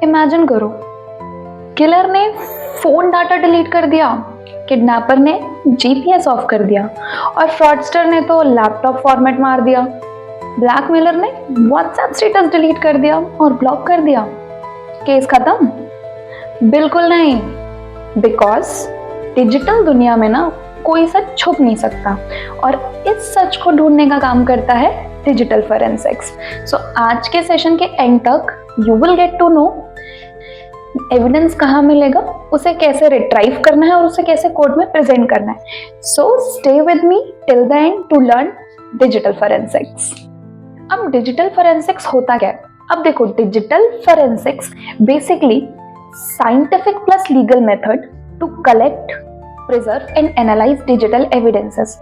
Imagine करो, killer ने phone data delete कर दिया, किडनैपर ने जीपीएस ऑफ कर दिया और फ्रॉडस्टर ने तो लैपटॉप फॉर्मेट मार दिया। ब्लैकमेलर ने व्हाट्सएप स्टेटस डिलीट कर दिया और ब्लॉक कर दिया। केस खत्म? बिल्कुल नहीं, बिकॉज डिजिटल दुनिया में ना कोई सच छुप नहीं सकता और इस सच को ढूंढने का काम करता है डिजिटल फॉरेंसिक्स। सो आज के सेशन के एंड तक you will get to know evidence कहाँ मिलेगा, उसे कैसे रिट्राइव करना है और उसे कैसे कोर्ट में प्रेजेंट करना है। So stay with me till the end to learn digital forensics. अब डिजिटल फॉरेंसिक्स होता क्या है? अब देखो, digital forensics basically scientific plus legal method to collect, preserve and analyse digital evidences.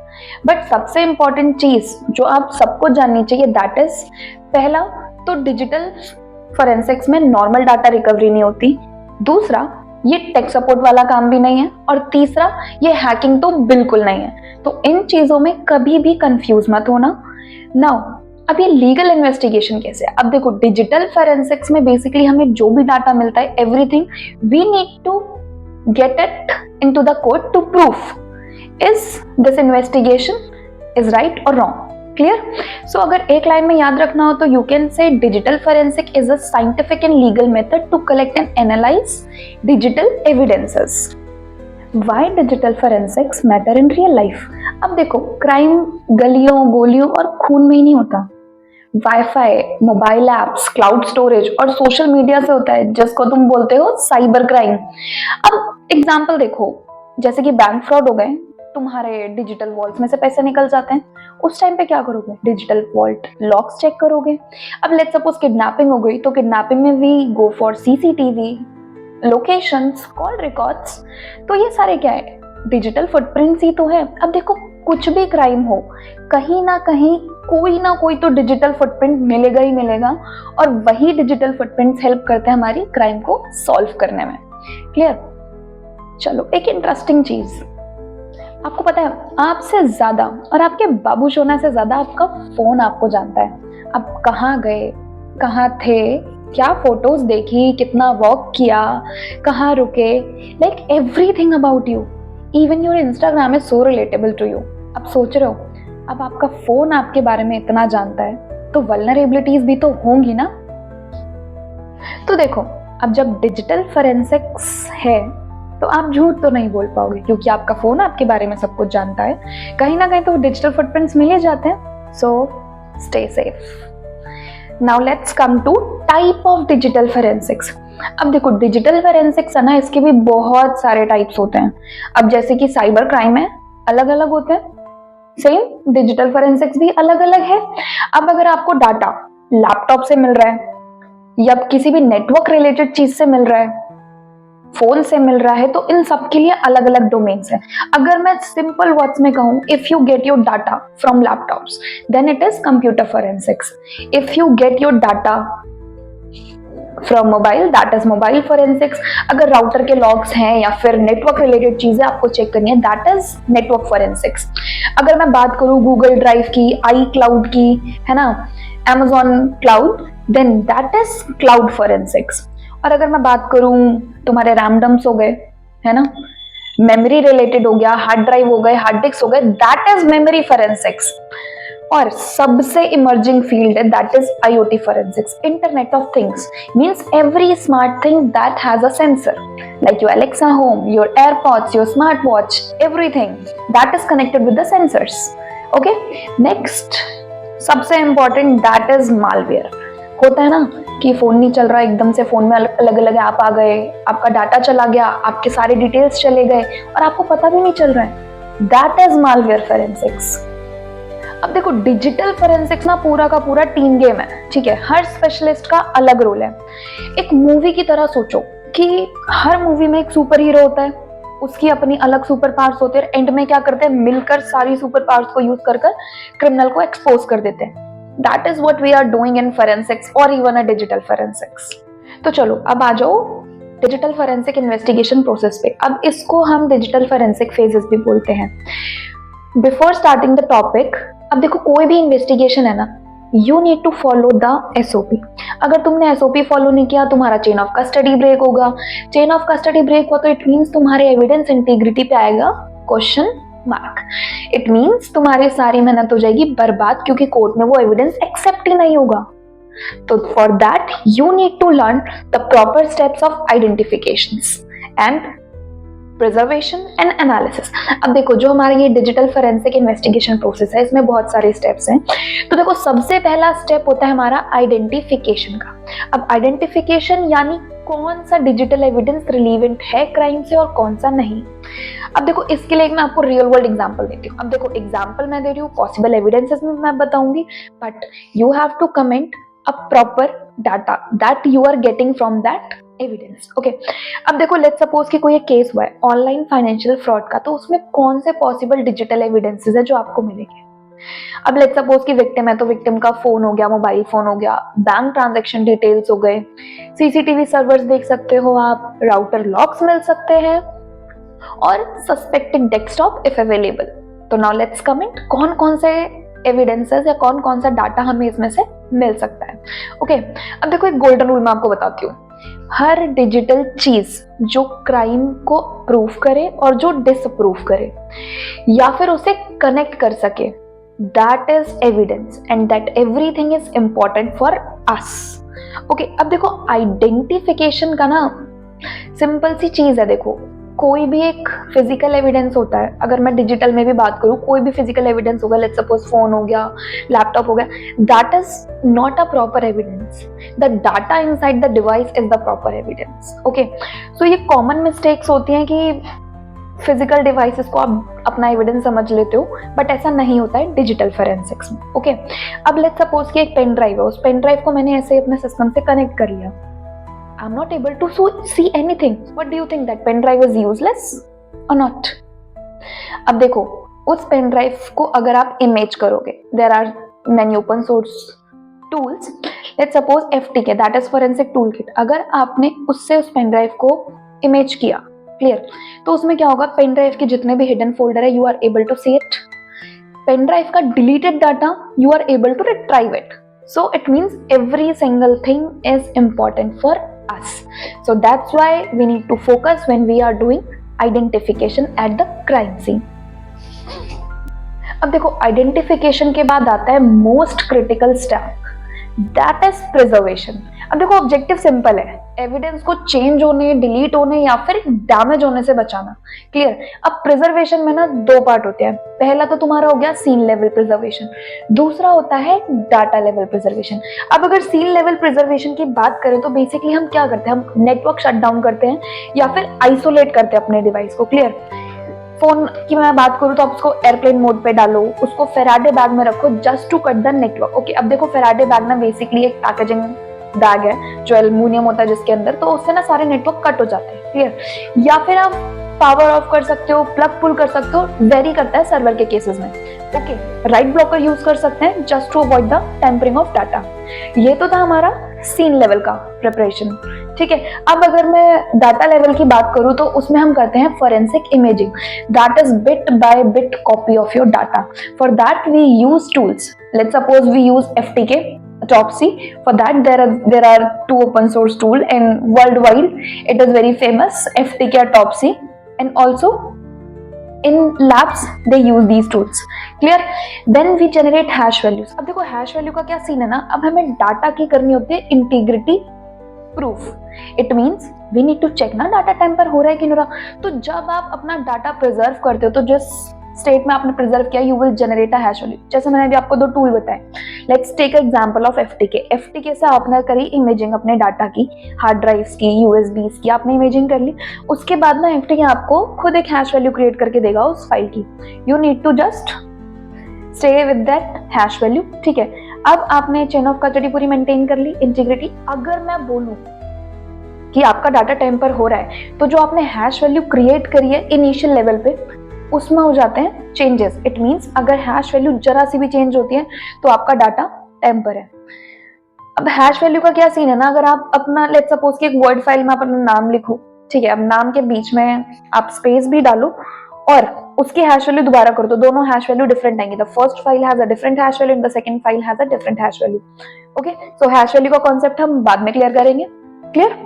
But सबसे इंपॉर्टेंट चीज जो आप सबको जाननी चाहिए, दैट इज, पहला तो डिजिटल फॉरेंसिक्स में नॉर्मल डाटा रिकवरी नहीं होती, दूसरा ये टेक सपोर्ट वाला काम भी नहीं है, और तीसरा ये हैकिंग तो बिल्कुल नहीं है। तो इन चीजों में कभी भी कंफ्यूज मत होना। नाउ अब ये लीगल इन्वेस्टिगेशन कैसे है? अब देखो, डिजिटल फॉरेंसिक्स में बेसिकली हमें जो भी डाटा मिलता है, everything we need to get it into the court to prove is this investigation is right or wrong. Clear? So अगर एक लाइन में याद रखना हो तो you can say digital forensic is a scientific and legal method to collect and analyze digital evidences. Why digital forensics matter in real life? अब देखो, crime गलियों, गोलियों और खून में ही नहीं होता, wifi, mobile apps, cloud storage और सोशल मीडिया से होता है, जिसको तुम बोलते हो साइबर क्राइम। अब एग्जांपल देखो, जैसे कि बैंक फ्रॉड हो गए, तुम्हारे डिजिटल वॉल्ट में से पैसे निकल जाते हैं, उस टाइम पे क्या करोगे? डिजिटल वॉल्ट लॉक्स चेक करोगे। अब लेट्स सपोज किडनैपिंग हो गई, तो किडनैपिंग में we go for CCTV, locations, call records. तो ये सारे क्या है? डिजिटल फुटप्रिंट्स ही तो है। अब देखो, कुछ भी क्राइम हो, कहीं ना कहीं कोई ना कोई तो डिजिटल फुटप्रिंट मिलेगा ही मिलेगा, और वही डिजिटल फुटप्रिंट्स हेल्प करते हैं हमारी क्राइम को सॉल्व करने में। क्लियर? चलो, एक इंटरेस्टिंग चीज आपको पता है, आपसे ज्यादा और आपके बाबू सोना से ज्यादा आपका फोन आपको जानता है। आप कहाँ गए, कहाँ थे, क्या फोटोज देखी, कितना वॉक किया, कहाँ रुके, like everything about you. Even your Instagram is so relatable to you. अब सोच रहे हो, अब आपका फोन आपके बारे में इतना जानता है तो वल्नरेबिलिटीज भी तो होंगी ना। तो देखो, अब जब डिजिटल फॉरेंसिक्स है तो आप झूठ तो नहीं बोल पाओगे, क्योंकि आपका फोन आपके बारे में सब कुछ जानता है। कहीं ना कहीं तो डिजिटल फुटप्रिंट्स मिल ही जाते हैं। So stay safe. Now let's come to type of digital forensics. अब देखो, डिजिटल फॉरेंसिक्स है ना, इसके भी बहुत सारे टाइप्स होते हैं। अब जैसे कि साइबर क्राइम है, अलग अलग होते हैं, सेम डिजिटल फॉरेंसिक्स भी अलग अलग है। अब अगर आपको डाटा लैपटॉप से मिल रहा है या किसी भी नेटवर्क रिलेटेड चीज से मिल रहा है, फोन से मिल रहा है, तो इन सब के लिए अलग अलग डोमेन्स हैं। अगर मैं सिंपल वर्ड्स में कहूं, if you get your data from laptops then it is computer forensics. If you get your data from mobile, that is mobile forensics. अगर राउटर के लॉग्स हैं या फिर नेटवर्क रिलेटेड चीजें आपको चेक करनी है, दैट इज नेटवर्क फॉरेंसिक्स। अगर मैं बात करूं गूगल ड्राइव की, आई क्लाउड की, है ना, Amazon cloud, then that is cloud forensics. और अगर मैं बात करूं, तुम्हारे रैमडम्स हो गए, है ना, मेमोरी रिलेटेड हो गया, हार्ड ड्राइव हो गए, हार्ड डिस्क हो गए, दैट इज मेमोरी फॉरेंसिक्स। और सबसे इमर्जिंग फील्ड है, that is IoT forensics, Internet of Things, means every smart thing that has a sensor, like your Alexa home, your AirPods, your smartwatch, everything that is connected with the sensors. Okay, next सबसे important, that is malware। होता है ना कि phone नहीं चल रहा, एकदम से फोन में अलग अलग ऐप आ गए, आपका डाटा चला गया, आपके सारे डिटेल्स चले गए और आपको पता भी नहीं चल रहा है, दैट इज मालवेयर फोरेंसिक्स। अब देखो, डिजिटल फोरेंसिक्स ना पूरा का पूरा टीम गेम है, ठीक है, हर स्पेशलिस्ट का अलग रोल है। एक मूवी की तरह सोचो कि हर मूवी में एक सुपर हीरो होता है, उसकी अपनी अलग सुपर पावर्स होते हैं, एंड में क्या करते हैं, मिलकर सारी सुपर पावर्स को यूज कर क्रिमिनल को एक्सपोज कर देते हैं। That is what we are doing in forensics और इवन अ डिजिटल फोरेंसिक्स। तो चलो अब आ जाओ डिजिटल फोरेंसिक इन्वेस्टिगेशन प्रोसेस पे। अब इसको हम डिजिटल फोरेंसिक फेजेस भी बोलते हैं। बिफोर स्टार्टिंग द टॉपिक, अब देखो, कोई भी इन्वेस्टिगेशन है ना, you need to follow the SOP. अगर तुमने एसओपी फॉलो नहीं किया तुम्हारा चेन ऑफ कस्टडी ब्रेक होगा। चेन ऑफ कस्टडी ब्रेक हुआ तो इट मीन्स तुम्हारे एविडेंस इंटीग्रिटी पे आएगा क्वेश्चन मार्क। इट मीन्स तुम्हारी सारी मेहनत हो जाएगी बर्बाद, क्योंकि कोर्ट में वो एविडेंस एक्सेप्ट ही नहीं होगा। तो for that you need to learn the proper steps of identifications and preservation and analysis. अब देखो जो हमारा ये डिजिटल फोरेंसिक इन्वेस्टिगेशन प्रोसेस है इसमें बहुत सारे स्टेप्स हैं। तो देखो सबसे पहला स्टेप होता है हमारा आइडेंटिफिकेशन का। अब आइडेंटिफिकेशन यानी कौन सा डिजिटल एविडेंस रिलेवेंट है क्राइम से और कौन सा नहीं। अब देखो इसके लिए मैं आपको रियल वर्ल्ड एग्जांपल देती हूँ। अब देखो एग्जांपल मैं दे रही हूँ, पॉसिबल एविडेंसेस में मैं बताऊंगी, but you have to comment a proper data that you are getting from that evidence. Okay, अब देखो लेट्स सपोज कि कोई एक केस हुआ है ऑनलाइन फाइनेंशियल फ्रॉड का, तो उसमें कौन से पॉसिबल डिजिटल एविडेंसेस है जो आपको मिलेंगे। अब लेट्स सपोज कि विक्टिम है तो विक्टिम का फोन हो गया, मोबाइल फोन हो गया, बैंक ट्रांजैक्शन डिटेल्स हो गए, सीसीटीवी सर्वर्स देख सकते हो आप, राउटर लॉक्स मिल सकते हैं और सस्पेक्टेड डेस्कटॉप इफ अवेलेबल। तो नाउ लेट्स कमेंट कौन कौन से एविडेंसेस या कौन कौन सा डाटा हमें इसमें से मिल सकता है। ओके, अब देखो एक गोल्डन रूल मैं आपको बताती हूँ। हर डिजिटल चीज जो क्राइम को प्रूव करे और जो डिसप्रूव करे या फिर उसे कनेक्ट कर सके, that is evidence and that everything is important for us. Okay, अब देखो आइडेंटिफिकेशन का ना सिंपल सी चीज है। देखो कोई भी एक फिजिकल एविडेंस होता है, अगर मैं डिजिटल में भी बात करूं, कोई भी फिजिकल एविडेंस होगा, लेट्स सपोज फोन हो गया, लैपटॉप हो गया, that is not a proper evidence. The data inside the device is the proper evidence. Okay, so ये कॉमन मिस्टेक्स होती हैं कि फिजिकल डिवाइसेस को आप अपना एविडेंस समझ लेते हो, बट ऐसा नहीं होता है डिजिटल फोरेंसिक्स में। ओके, अब लेट्स सपोज कि एक पेन ड्राइव है, उस पेन ड्राइव को मैंने ऐसे अपने सिस्टम से कनेक्ट कर लिया, I'm not able to see anything. What do you think, that pen drive is useless or not? अब देखो उस पेन ड्राइव को अगर आप इमेज करोगे, there are many open source tools. Let's suppose FTK, that is forensic toolkit. अगर आपने उससे उस पेन ड्राइव को इमेज किया, क्लियर, तो उसमें क्या होगा, पेन ड्राइव के जितने भी हिडन फोल्डर है, you are able to see it. Pen drive का deleted data you are able to retrieve it. So it means every single thing is important for us. So that's why we need to focus when we are doing identification at the crime scene. अब देखो identification के बाद आता है most critical step, that is preservation. अब देखो objective simple है, evidence को चेंज होने, डिलीट होने या फिर डैमेज होने से बचाना। क्लियर। अब प्रिजर्वेशन में ना दो पार्ट होते हैं, पहला तो तुम्हारा हो गया सीन लेवल प्रिजर्वेशन, दूसरा होता है डाटा लेवल प्रिजर्वेशन। अब अगर सीन लेवल प्रिजर्वेशन की बात करें तो बेसिकली हम क्या करते हैं, हम नेटवर्क शट डाउन करते हैं या फिर आइसोलेट करते हैं अपने डिवाइस को। क्लियर। फोन की मैं बात करूं तो आप उसको एयरप्लेन मोड पे डालो, उसको फेराडे बैग में रखो just to cut the network. Okay, अब देखो फेराडे बैग ना बेसिकली एक पैकेजिंग बैग है जो एल्युमिनियम होता है जिसके अंदर, तो उससे ना सारे नेटवर्क कट हो जाते हैं। क्लियर। या फिर आप पावर ऑफ कर सकते हो, प्लग पुल कर सकते हो, वेरी करता है सर्वर के केसेस में। ओके, राइट ब्लॉकर यूज कर सकते हैं just to avoid the tampering of data. ये तो था हमारा सीन लेवल का प्रिपरेशन। ठीक है, अब अगर मैं डाटा लेवल की बात करूं तो उसमें हम करते हैं forensic imaging, that is bit by bit copy of your data. For that we use tools, let's suppose we use FTK, Autopsy. For that there are two open source tool and worldwide it is very famous, FTK, Autopsy, and also in labs they use these tools. Clear? Then we generate hash values. अब देखो hash value का क्या scene है ना, अब हमें data की करनी होती है integrity proof. It means we need to check ना डाटा टेम्पर हो रहा है कि नहीं हो रहा। तो जब आप अपना डाटा प्रिजर्व करते हो तो जिस स्टेट में आपने प्रिजर्व किया, you will generate a hash value. जैसे मैंने अभी आपको दो टूल बताए, let's take example of FTK से आपने करी इमेजिंग अपने डाटा की, हार्ड ड्राइव्स की, यूएसबीज की, आपने इमेजिंग कर ली। उसके बाद ना FTK आपको खुद एक हैश वैल्यू क्रिएट करके देगा उस फाइल की। You need to just stay with that hash value. ठीक है, अब आपने चेन ऑफ कस्टडी पूरी मेंटेन कर ली, इंटीग्रिटी। अगर मैं बोलूं कि आपका डाटा टेम्पर हो रहा है तो जो आपने हैश वैल्यू क्रिएट करी है इनिशियल लेवल पे, उसमें हो जाते हैं चेंजेस। इट मींस अगर हैश वैल्यू जरा सी भी चेंज होती है तो आपका डाटा टेम्पर है। अब हैश वैल्यू का क्या सीन है ना, अगर आप अपना लेट्स सपोज कि एक वर्ड फाइल में अपना नाम लिखो, ठीक है, अब नाम के बीच में आप स्पेस भी डालो और उसकी हैश वैल्यू दोबारा करो तो दोनों हैश वैल्यू डिफरेंट आएंगे. The first file has a different hash value and the second file has a different hash value. Okay, so hash value का कॉन्सेप्ट हम बाद में क्लियर करेंगे. क्लियर?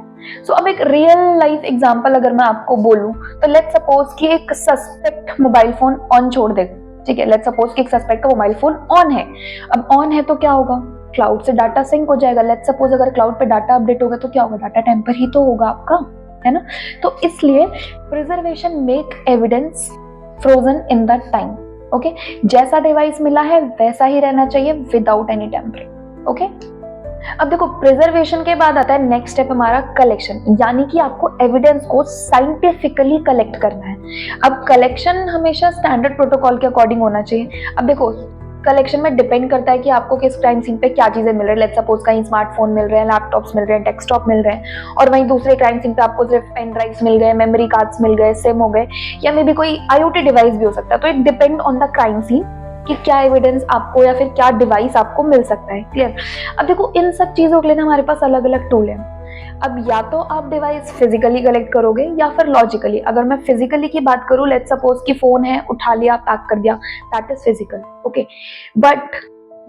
सो अब एक रियल लाइफ एग्जांपल अगर मैं आपको बोलूं तो लेट्स सपोज कि एक सस्पेक्ट मोबाइल फोन ऑन छोड़ दे. ठीक है, लेट्स सपोज कि एक सस्पेक्ट का मोबाइल फोन ऑन है. अब ऑन है तो क्या होगा, क्लाउड से डाटा सिंक हो जाएगा. लेट्स सपोज अगर क्लाउड पे डाटा अपडेट होगा तो क्या होगा, डाटा टेम्पर ही तो होगा आपका, है ना. तो इसलिए preservation make evidence frozen in the time. Okay, जैसा डिवाइस मिला है वैसा ही रहना चाहिए विदाउट एनी टेम्परिंग. ओके, अब देखो प्रिजर्वेशन के बाद आता है नेक्स्ट स्टेप हमारा कलेक्शन, यानी कि आपको एविडेंस को साइंटिफिकली कलेक्ट करना है. अब कलेक्शन हमेशा स्टैंडर्ड प्रोटोकॉल के अकॉर्डिंग होना चाहिए. अब देखो कलेक्शन में डिपेंड करता है कि आपको किस क्राइम सीन पे क्या चीजें मिल रही है. लेट्स सपोज कहीं स्मार्टफोन मिल रहे हैं, लैपटॉप्स मिल रहे हैं, डेस्कटॉप मिल रहे हैं, और वहीं दूसरे क्राइम सीन पे आपको सिर्फ पेन ड्राइव्स मिल गए, मेमोरी कार्ड्स मिल गए, सिम हो गए, या मे बी कोई IoT डिवाइस भी हो सकता है. तो it depend on the crime scene कि क्या एविडेंस आपको या फिर क्या डिवाइस आपको मिल सकता है. क्लियर? अब देखो इन सब चीजों के लिए ना हमारे पास अलग अलग टूल है. अब या तो आप डिवाइस फिजिकली कलेक्ट करोगे या फिर लॉजिकली. अगर मैं फिजिकली की बात करूं, लेट्स सपोज कि फोन है, उठा लिया, पैक कर दिया, that is physical. Okay, but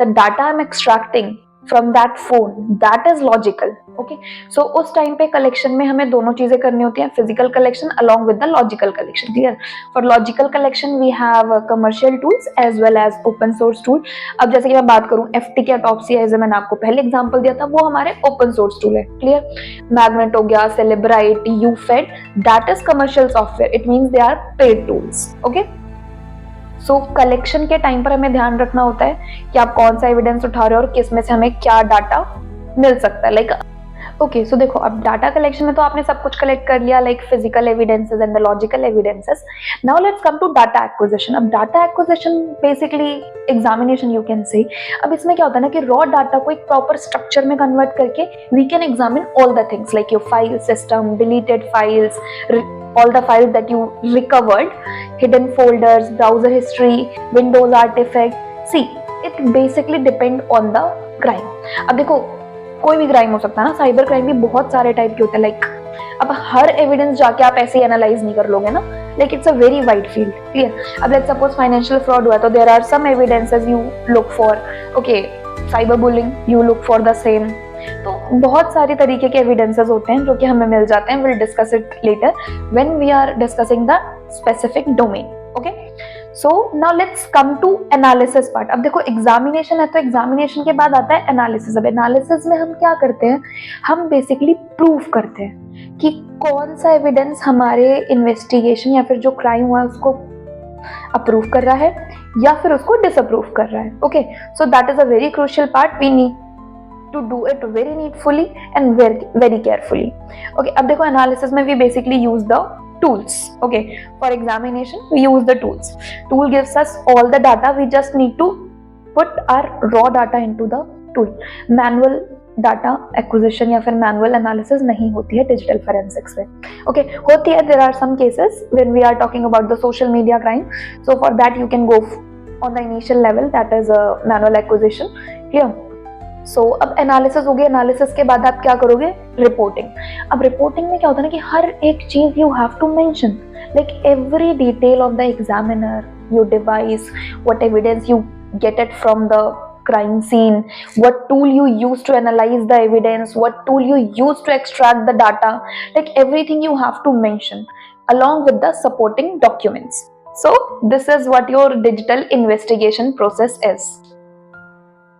the data I am extracting from that phone, that is logical. Okay, so उस टाइम पे कलेक्शन में हमें दोनों चीजें करनी होती हैं, physical collection along with the logical collection. Clear? For logical collection we have commercial tools as well as open source tool. अब जैसे कि मैं बात करूं FTK ऑटोप्सी, एज मैंने आपको पहले एग्जांपल दिया था, वो हमारे ओपन सोर्स टूल है. क्लियर? मैग्नेट हो गया, Cellebrite, UFED, that is commercial software. It means they are paid tools. Okay, so collection के टाइम पर हमें ध्यान रखना होता है कि आप कौन सा एविडेंस उठा रहे हो और किस में से हमें क्या डाटा मिल सकता है. लाइक ओके, सो देखो अब डाटा कलेक्शन में तो आपने सब कुछ कलेक्ट कर लिया, like physical evidences and the logical evidences. Now let's come to data acquisition. अब data acquisition basically examination you can say. अब इसमें क्या होता है ना कि रॉ डाटा को एक प्रॉपर स्ट्रक्चर में कन्वर्ट करके we can examine all the things like your file system, deleted files, all the files that you recovered, hidden folders, browser history, Windows artifact. See, it basically depend on the crime. अब देखो कोई भी crime हो सकता है ना, cyber crime भी बहुत सारे टाइप के होते हैं. लाइक अब हर एविडेंस जाके आप ऐसे एनालाइज नहीं कर लोगे ना, like it's a very wide field. Clear? अब लेट्स सपोज फाइनेंशियल फ्रॉड हुआ तो there are some evidences you look for. Okay, cyber bullying you look for the same. तो बहुत सारे तरीके के एविडेंसेस होते हैं जो कि हमें मिल जाते हैं. Will discuss it later when we are discussing the specific domain. Okay, so now let's come to analysis part. अब देखो एग्जामिनेशन है तो एग्जामिनेशन के बाद आता है एनालिसिस. अब एनालिसिस में हम क्या करते हैं, हम बेसिकली प्रूव करते हैं कि कौन सा एविडेंस हमारे इन्वेस्टिगेशन या फिर जो क्राइम हुआ है उसको अप्रूव कर रहा है या फिर उसको डिसअप्रूव कर रहा है. Okay, so that is a very crucial part. We need to do it very needfully and very carefully. Okay, अब देखो analysis में we basically use the tools. Okay, for examination we use the tools. Tool gives us all the data. We just need to put our raw data into the tool. Manual data acquisition या फिर manual analysis नहीं होती है digital forensics में. Okay, होती है. There are some cases when we are talking about the social media crime. So for that you can go on the initial level, that is manual acquisition. Clear? So अब analysis हो गई. Analysis के बाद आप क्या करोगे, reporting. अब reporting में क्या होता है ना कि हर एक चीज you have to mention, like every detail of the examiner, your device, what evidence you get it from the crime scene, what tool you use to analyze the evidence, what tool you use to extract the data, like everything you have to mention along with the supporting documents. So this is what your digital investigation process is.